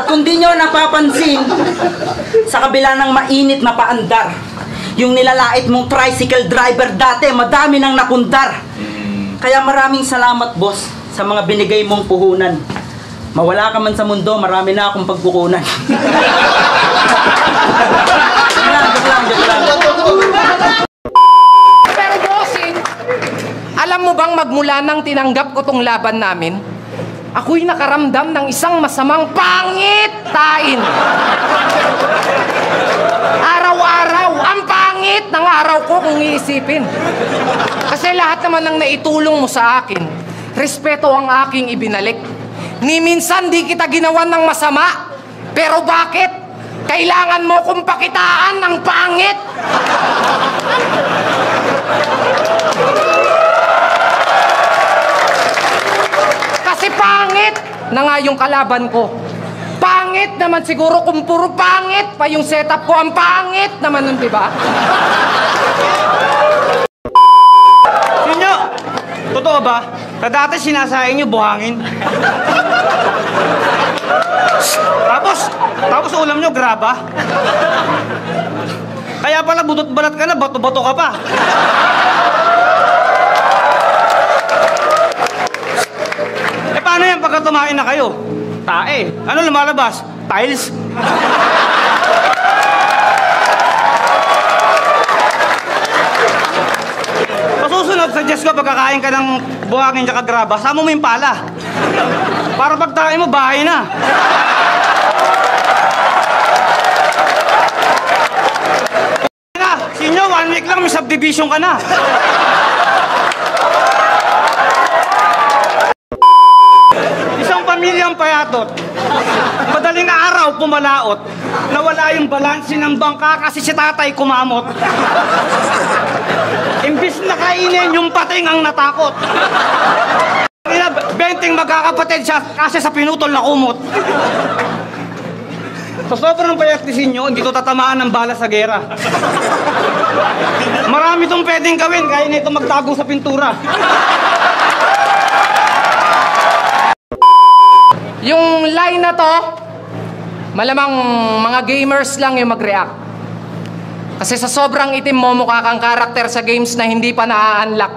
At kung di nyo napapansin, sa kabila ng mainit na paandar, yung nilalait mong tricycle driver dati, madami nang nakundar. Kaya maraming salamat, boss, sa mga binigay mong puhunan. Mawala ka man sa mundo, marami na akong pagkukunan. Pero bossing, alam mo bang magmula nang tinanggap ko tong laban namin, ako'y nakaramdam ng isang masamang pangitain. Araw-araw, ang pangit ng araw ko kung iisipin. Kasi lahat naman ng naitulong mo sa akin, respeto ang aking ibinalik. Ni minsan di kita ginawan ng masama, pero bakit? Kailangan mo kong pakitaan ng pangit. Kasi pangit na nga yung kalaban ko. Pangit naman siguro kung puro pangit pa yung setup ko. Ang pangit naman nun, diba? Sinyo, totoo ba? Sa dati sinasahin nyo buhangin. Tapos ulam nyo graba. Kaya pala butot-balat ka na, bato-bato ka pa. Paano yan pagka tumain na kayo? Tae. Ano lumalabas? Tiles? Pasusunod, suggest ko pagkakain ka ng buhangin tsaka graba, sama mo yung pala. Para pagtae mo, bahay na. Sinyo, 1 week lang, may subdivision ka na. Pamilyang payatot, madaling araw pumalaot, nawala yung balanse ng bangka kasi si tatay kumamot. Imbis na kainin, yung pating ang natakot. 20 magkakapatid siya kasi sa pinutol na kumot. Sa sobrang payat ninyo, hindi to tatamaan ng bala sa gera. Marami tong pwedeng gawin, kaya nito magtago sa pintura. Yung line na to, malamang mga gamers lang yung mag-react. Kasi sa sobrang itim mo, mukha kang karakter sa games na hindi pa na-unlock.